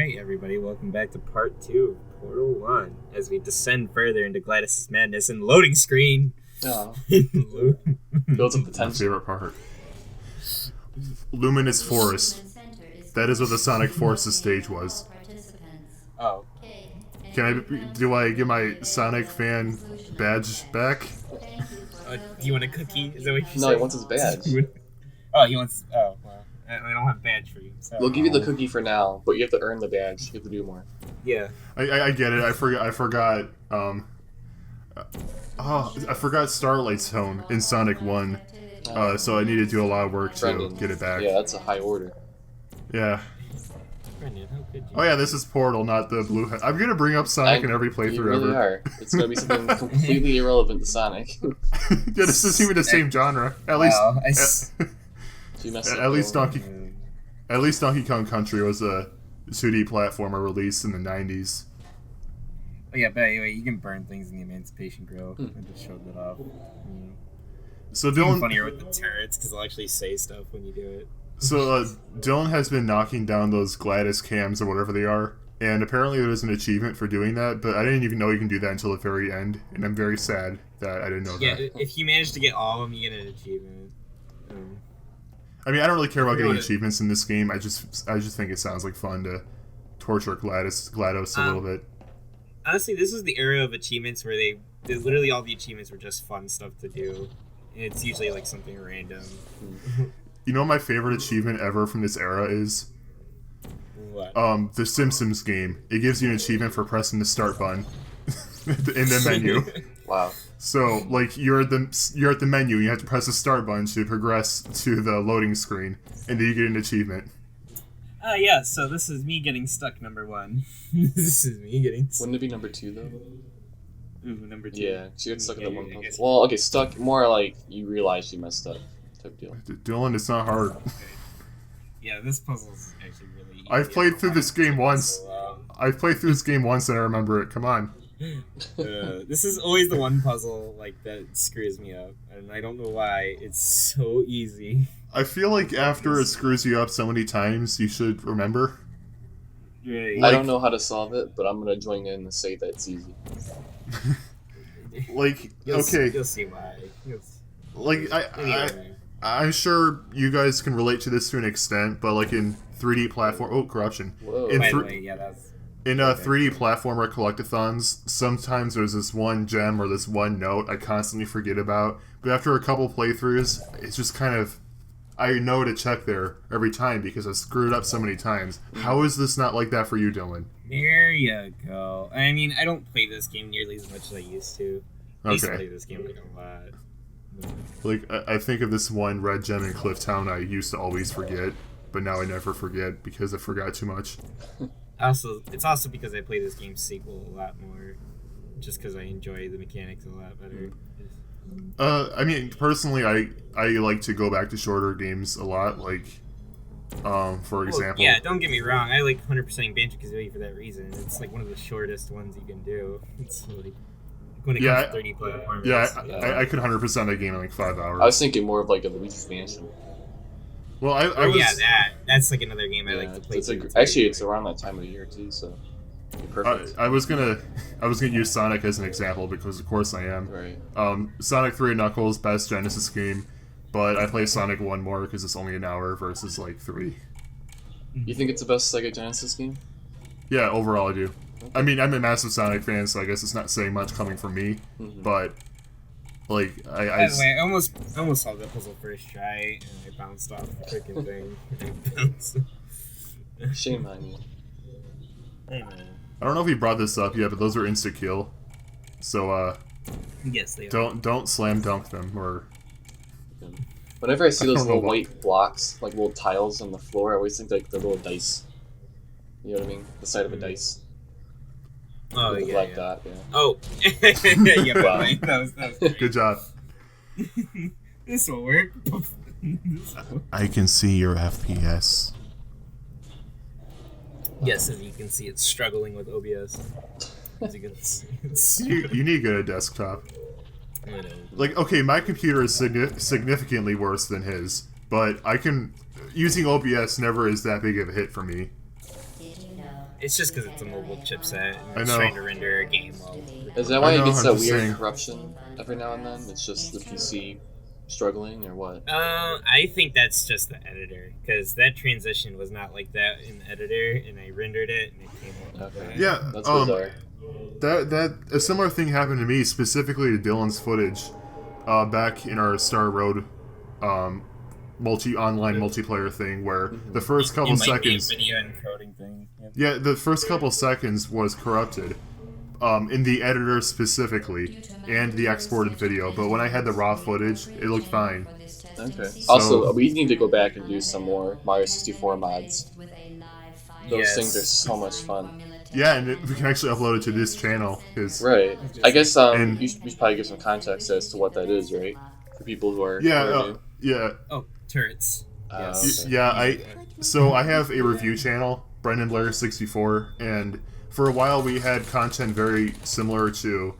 Alright, everybody, welcome back to part 2 of Portal 1 as we descend further into Gladys' madness and loading screen. Oh. Builds up the tension. My favorite part. Luminous Forest. That is what the Sonic Forces stage was. Oh. Do I get my Sonic fan badge back? Do you want a cookie? Is that what you said? No, he wants his badge. Oh, he wants... Oh, well. I don't have a badge for you. So. We'll give you the cookie for now, but you have to earn the badge. You have to do more. Yeah. I get it. I forgot, I forgot Starlight's Tone in Sonic 1. So I need to do a lot of work to get it back. Yeah, that's a high order. Yeah. Brendan, how could you? Oh yeah, this is Portal, not the blue head. I'm gonna bring up Sonic in every playthrough you really ever. Are. It's gonna be something completely irrelevant to Sonic. Yeah, this isn't even the same genre. At least, at least Donkey Kong Country was a 2D platformer released in the 90s. Oh yeah, but anyway, you can burn things in the Emancipation Grill. I just showed that off. So It's Dylan, even funnier with the turrets because they'll actually say stuff when you do it. So Dylan has been knocking down those Gladys cams or whatever they are, and apparently there's an achievement for doing that, but I didn't even know you can do that until the very end, and I'm very sad that I didn't know that. Yeah, if you manage to get all of them, you get an achievement. I mean, I don't really care about getting achievements in this game. I just think it sounds like fun to torture GLaDOS a little bit. Honestly, this is the era of achievements where literally all the achievements were just fun stuff to do. And it's usually like something random. You know what my favorite achievement ever from this era is? What? The Simpsons game. It gives you an achievement for pressing the start button in the menu. Wow. So, like, you're at the menu, and you have to press the start button to progress to the loading screen, and then you get an achievement. Yeah, so this is me getting stuck, number 1. This is me getting stuck. Wouldn't it be number 2, though? Ooh, number 2. Yeah, she got stuck in that one puzzle. Well, okay, stuck, more like you realize you messed up type deal. Dylan, it's not hard. Okay. Yeah, this puzzle's actually really easy. I've played through this game once. I've played through this game once and I remember it. Come on. This is always the one puzzle like that screws me up, and I don't know why. It's so easy. I feel like after it screws you up so many times, you should remember. Right. I don't know how to solve it, but I'm gonna join in and say that it's easy. Like, You'll okay. see why. Like, I'm sure you guys can relate to this to an extent, but like in 3D platform... Oh, corruption. Whoa. By the way, yeah, that's... In 3D platformer collectathons, sometimes there's this one gem or this one note I constantly forget about, but after a couple playthroughs, it's just kind of... I know to check there every time because I've screwed up so many times. How is this not like that for you, Dylan? There you go. I mean, I don't play this game nearly as much as I used to. I used to play this game like a lot. Like, I think of this one red gem in Cliff Town I used to always forget, but now I never forget because I forgot too much. It's also because I play this game's sequel a lot more, just because I enjoy the mechanics a lot better. I mean, personally, I like to go back to shorter games a lot, like, for example... Yeah, don't get me wrong, I like 100%ing Banjo-Kazooie for that reason. It's like one of the shortest ones you can do. It's like, when it comes to 3D platformers. Yeah, I could 100% a game in like 5 hours. I was thinking more of like a Luigi's Mansion. Well, I was... Yeah, that's like another game I like to play. Actually, it's around that time of the year too, so... Perfect. I was gonna use Sonic as an example because of course I am. Right. Sonic 3 Knuckles, best Genesis game, but I play Sonic 1 more because it's only an hour versus like 3. You think it's the best Sega Genesis game? Yeah, overall I do. Okay. I mean, I'm a massive Sonic fan, so I guess it's not saying much coming from me, but like By the way, I almost solved that puzzle first try, and I bounced off the freaking thing. Shame on you. Hey man. I don't know if he brought this up yet, but those are insta-kill. So, yes, they are. Don't slam dunk them, or... Whenever I see those little white blocks, like little tiles on the floor, I always think like the little dice. You know what I mean? The side of a dice. Oh, the black dot, yeah. Oh! Yeah, wow. That was great. Good job. This will work. I can see your FPS. Yes, as you can see, it's struggling with OBS. As you can see, you need to get a desktop. I know. Like, okay, my computer is significantly worse than his, but I can... Using OBS never is that big of a hit for me. Did you know It's just because it's a mobile chipset and I it's know. trying to render a game while... Is that why I it know, gets I'm that just weird saying. corruption every now and then? It's just the PC struggling, or what? I think that's just the editor, because that transition was not like that in the editor, and I rendered it, and it came out like that. Yeah, That's bizarre. that a similar thing happened to me, specifically to Dylan's footage, back in our Star Road, online multiplayer thing, where the first couple seconds, Video encoding thing. Yep. yeah, the first couple seconds was corrupted, in the editor specifically, and the exported video. But when I had the raw footage, it looked fine. Okay. Also, we need to go back and do some more Mario 64 mods. Those things are so much fun. Yeah, and we can actually upload it to this channel. Right. I guess And- you should probably give some context as to what that is, right? For people who are Yeah, new. yeah. Oh, turrets. Yes. Okay. Yeah, I have a review channel, Brendan Blair 64, and for a while we had content very similar to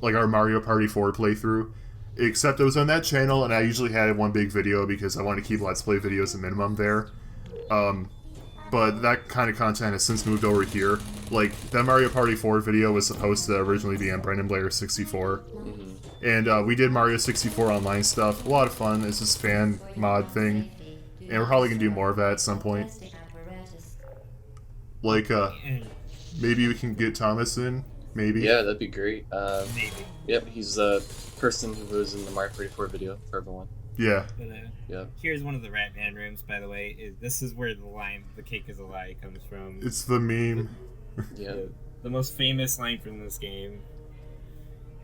like our Mario Party 4 playthrough, except it was on that channel, and I usually had one big video because I wanted to keep Let's Play videos a minimum there. But that kind of content has since moved over here. Like, that Mario Party 4 video was supposed to originally be on Brendan Blair 64. And we did Mario 64 online stuff. A lot of fun. It's this fan mod thing. And we're probably going to do more of that at some point. Like, maybe we can get Thomas in? Maybe? Yeah, that'd be great. Maybe. Yep, he's the person who was in the Mario Party 4 video for everyone. Yeah. But, Yeah. Here's one of the Ratman rooms, by the way. This is where the cake is a lie comes from. It's the meme. Yeah. The most famous line from this game.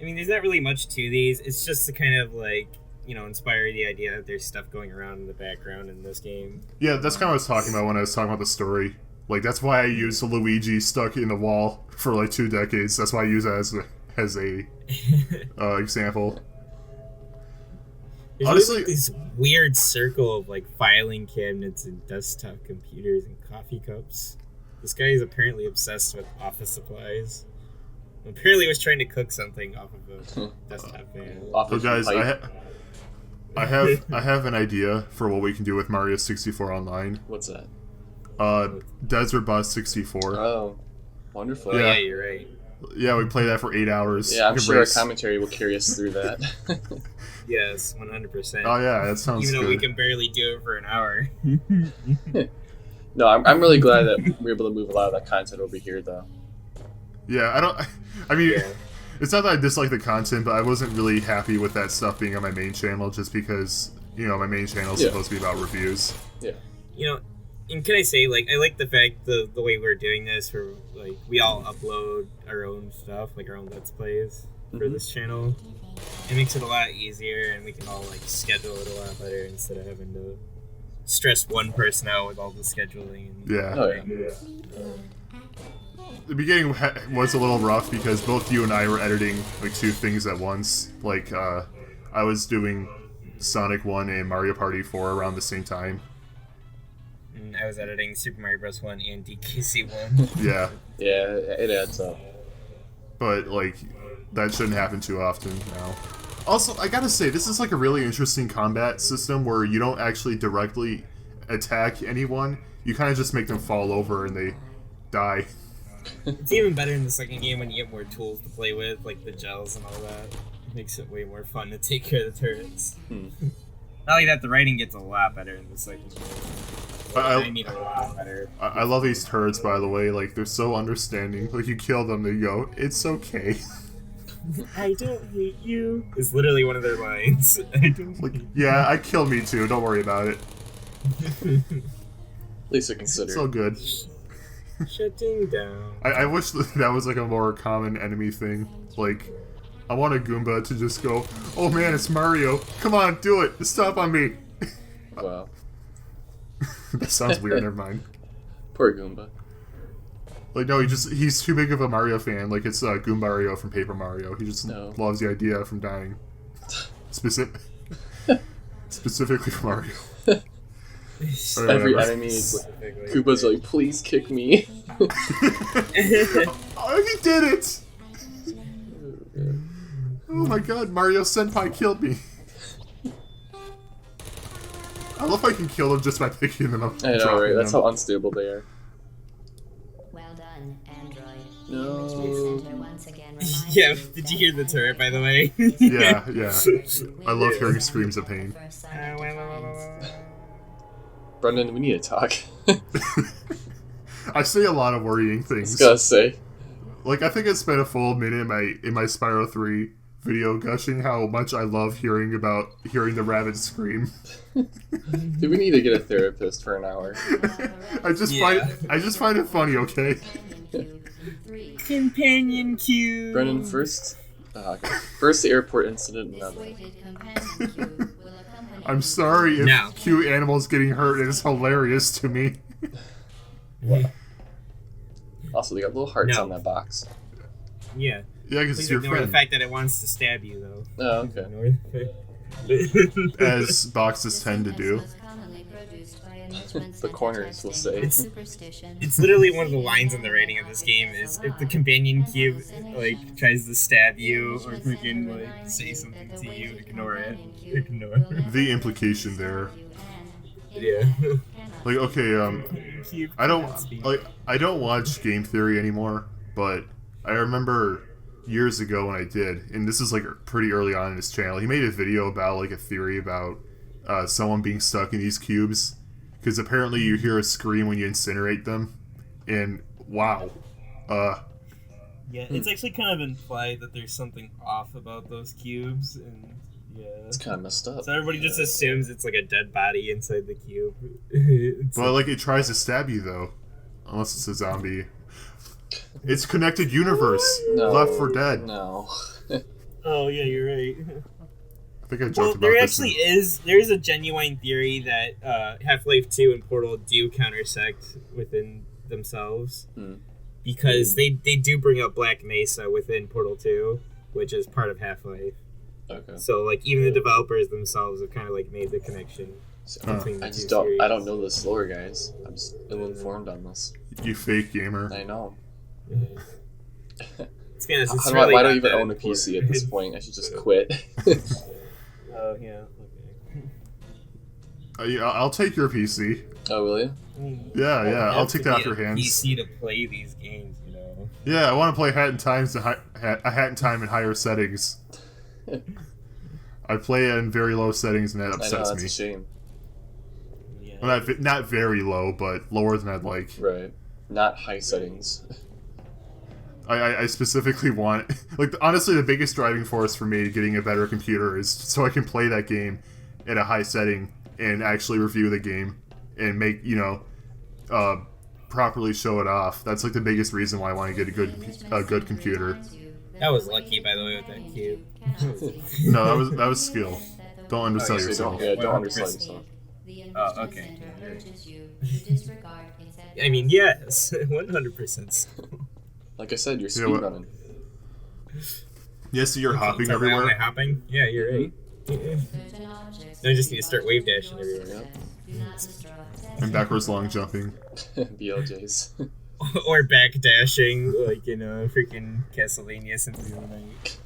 I mean, there's not really much to these. It's just to kind of like, inspire the idea that there's stuff going around in the background in this game. Yeah, that's kind of what I was talking about when I was talking about the story. Like, that's why I used Luigi stuck in the wall for like 2 decades. That's why I use that as a example. There's Honestly, like this weird circle of like filing cabinets and desktop computers and coffee cups. This guy is apparently obsessed with office supplies. Apparently was trying to cook something off of a desktop fan. So guys, I have an idea for what we can do with Mario 64 Online. What's that? Desert Bus 64. Oh, wonderful. Oh, Yeah. yeah, you're right. Yeah, we play that for 8 hours. Yeah, I'm We can sure our race- commentary will carry us through that. Yes, 100%. Oh yeah, that sounds Even though we good. can barely do it for an hour. No, I'm really glad that we're able to move a lot of that content over here, though. Yeah, I mean, Yeah. it's not that I dislike the content, but I wasn't really happy with that stuff being on my main channel just because, my main channel is supposed to be about reviews. Yeah. And can I say, like, I like the fact the way we're doing this, where like we all upload our own stuff, like our own Let's Plays for this channel. It makes it a lot easier, and we can all like schedule it a lot better instead of having to stress one person out with all the scheduling. And Yeah. Oh, yeah. The beginning was a little rough because both you and I were editing like 2 things at once. Like, I was doing Sonic 1 and Mario Party 4 around the same time. And I was editing Super Mario Bros. 1 and DKC 1. Yeah. Yeah, it adds up. But, like, that shouldn't happen too often now. Also, I gotta say, this is like a really interesting combat system where you don't actually directly attack anyone. You kind of just make them fall over and they die. It's even better in the second game when you get more tools to play with, like the gels and all that. It makes it way more fun to take care of the turrets. Not only that, the writing gets a lot better in the second game. I mean, a lot better. I love these turrets, by the way. Like, they're so understanding. Like, you kill them, they go, "It's okay." I don't hate you. It's literally one of their lines. I don't Like, yeah, I killed me too. Don't worry about it. At least they're considered. It's all good. Shutting down. I wish that was like a more common enemy thing. Like, I want a Goomba to just go, "Oh man, it's Mario. Come on, do it. Stop on me." Wow. That sounds weird. Never mind. Poor Goomba. Like, no, he's too big of a Mario fan. Like, it's Goomba Mario from Paper Mario. He just loves the idea from dying. Specifically for Mario. Every enemy is like, Koopa's like, "Please kick me." Oh, he did it! Oh my god, Mario Senpai killed me. I love how I can kill them just by picking them up. I know, right? That's how unstable they are. Well done, Android. No. The Enrichment Center once again reminds Yeah, you did that you hear the turret, by the way? Yeah, I love hearing screams of pain. Brendan, we need to talk. I say a lot of worrying I was things. gonna say. Like, I think I spent a full minute in my Spyro 3 video gushing how much I love hearing the rabbit scream. Do we need to get a therapist for an hour? I just find it funny, okay? Companion cube. Brendan, first airport incident in Nether. I'm sorry if No. cute animals getting hurt is hilarious to me. Also, they got little hearts No. on that box. Yeah. Yeah, because Please it's your ignore the friend. fact that it wants to stab you, though. Oh, okay. Ignore the fact. As boxes tend to do. The corners will say. It's literally one of the lines in the rating of this game is if the companion cube like tries to stab you or freaking like say something to you, ignore it. Ignore. The implication there. Yeah. Like, okay, Cube I cannot speak. don't watch game theory anymore, but I remember years ago when I did, and this is like pretty early on in his channel, he made a video about like a theory about someone being stuck in these cubes, because apparently you hear a scream when you incinerate them, and wow. Yeah, it's actually kind of implied that there's something off about those cubes, and yeah. It's kind of messed up. So everybody just assumes it's like a dead body inside the cube. It's But like it tries to stab you though, unless it's a zombie. It's connected universe. No. Left 4 Dead. No. oh yeah, you're right. I think I joked Well, about there this. actually is a genuine theory that Half-Life 2 and Portal do counteract within themselves. Because they do bring up Black Mesa within Portal 2, which is part of Half-Life. Okay. So like even the developers themselves have kind of like made the connection between the I two just don't. series. I don't know this lore, guys. I'm just ill-informed on this. You fake gamer. I know. To be honest, it's Why really do I not even that own a PC at this important. point? I should just quit. Oh yeah. Okay. Yeah, I'll take your PC. Oh, will you? Yeah, You I'll have take to that be off your a hands. PC to play these games, you know. Yeah, I want to play Hat in Time in higher settings. I play it in very low settings, and that I know, upsets that's me. a shame. Yeah. Well, not very low, but lower than I'd like. Right. Not high settings. I specifically want, like, honestly, the biggest driving force for me getting a better computer is so I can play that game at a high setting and actually review the game and make, properly show it off. That's like the biggest reason why I want to get a good computer. That was lucky, by the way, with that cube. No, that was skill. Don't undersell So yourself. don't undersell yourself. Oh, okay. I mean, yes, 100%. Like I said, you're You know what? speedrunning. Yes, so you're hopping Am I everywhere. hopping? Yeah, you're right. I just need to start wave dashing everywhere. And backwards long jumping. BLJs. Or back dashing, like in a freaking Castlevania Symphony of the Night.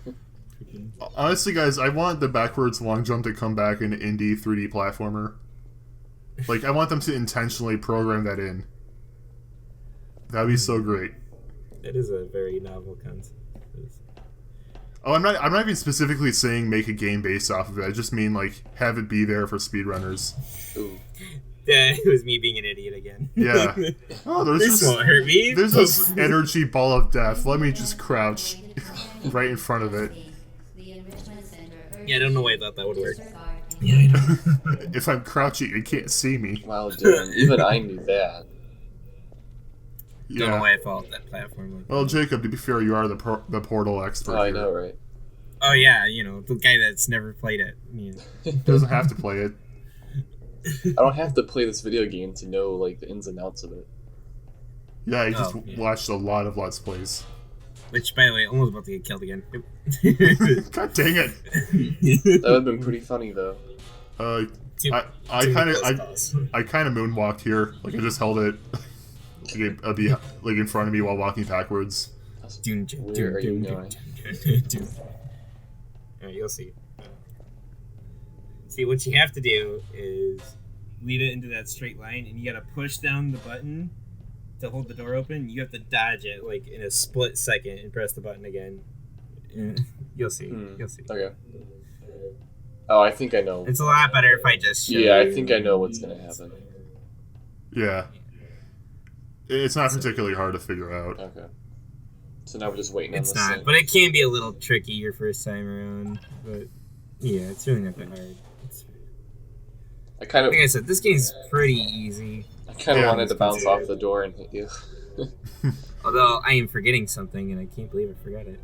Freaking- Honestly, guys, I want the backwards long jump to come back in indie 3D platformer. Like, I want them to intentionally program that in. That'd be so great. That is a very novel concept. Oh, I'm not even specifically saying make a game based off of it. I just mean, like, have it be there for speedrunners. Ooh. That was me being an idiot again. Yeah. Oh, This won't hurt me. there's this energy ball of death. Let me just crouch right in front of it. Yeah, I don't know why I thought that would work. Yeah, I know. If I'm crouching, it can't see me. Wow, dude. Even I knew that. Don't know Yeah. why I followed that platform. Like Well, Jacob, to be fair, you are the Portal expert. Oh, I here. know, right? oh yeah, the guy that's never played it. Doesn't have to play it. I don't have to play this video game to know like the ins and outs of it. Yeah, he just yeah. watched a lot of Let's Plays. Which, by the way, almost about to get killed again. God dang it! That would have been pretty funny though. I Too kind close. of moonwalked here. Like I just held it, like in front of me while walking backwards. Where are you going? Alright, you'll see. See, what you have to do is lead it into that straight line, and you gotta push down the button to hold the door open, you have to dodge it like in a split second and press the button again. You'll see. You'll see. Okay. Oh, I think I know. It's a lot better if I just show Yeah, I you. think I know what's gonna happen. Yeah. It's not particularly hard to figure out. Okay. So now we're just waiting It's on this not, thing. but it can be a little tricky your first time around. But yeah, it's really not that hard. I kind of, Like I said, this game's pretty easy. Yeah, wanted to it's bounce considered. off the door and hit you. Although I am forgetting something, and I can't believe I forgot it.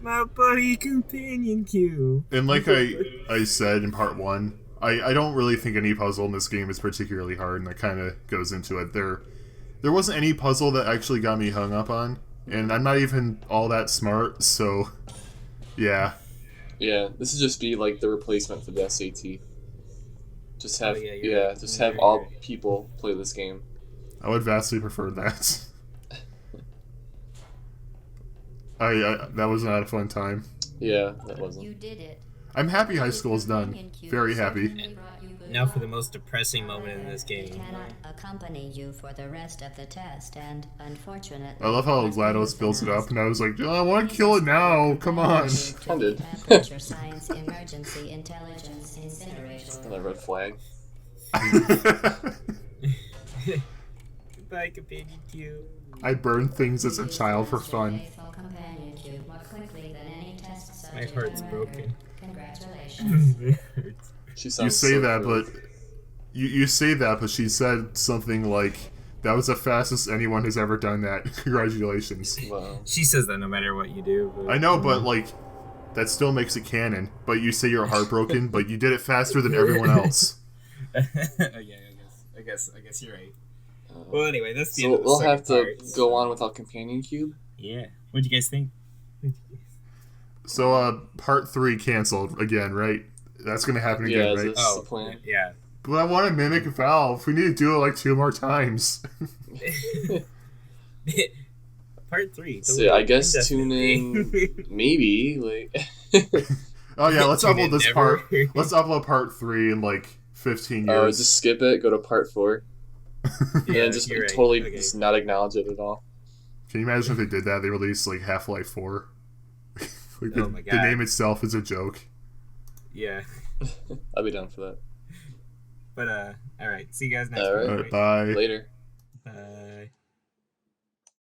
My buddy companion cube. And like I said in part 1, I don't really think any puzzle in this game is particularly hard, and that kind of goes into it. There wasn't any puzzle that actually got me hung up on, and I'm not even all that smart, so yeah. Yeah, this would just be like the replacement for the SAT. Just have, just have you're all right. people play this game. I would vastly prefer that. I that was not a fun time. Yeah, that wasn't. You did it. I'm happy high school is done. Very happy. Now for the most depressing moment in this game. Cannot accompany you for the rest of the test, and unfortunately. I love how GLaDOS builds it up, and I was like, oh, I want to kill it now. Come on. Ended. Temperature science emergency intelligence incineration. Another red flag. Goodbye, companion cube. I burned things as a child for fun. My heart's broken. Congratulations. It hurts. She You sounds say so that, thrilled. but you say that, but she said something like, "That was the fastest anyone has ever done that. Congratulations." Wow. She says that no matter what you do. But... I know, but like, that still makes it canon. But you say you're heartbroken, but you did it faster than everyone else. Yeah, I guess you're right. Well, anyway, that's the end So of the we'll second have to part. go on without companion cube. Yeah. What'd you guys think? So, part 3 canceled again, right? That's gonna happen Yeah, again, is right? this Oh, the plan? yeah. But I want to mimic Valve. We need to do it like 2 more times. Part 3. So I guess tune in maybe like. Oh yeah, let's Tune upload in this never. part. Let's upload part 3 in like 15 Oh, years. just skip it. Go to part 4, Yeah, and just you're right. totally Okay. just not acknowledge it at all. Can you imagine if they did that? They released like Half-Life 4. Like Oh my the God. name itself is a joke. Yeah. I'll be down for that. But, alright. See you guys next All week. right. Alright, bye. Later. Bye.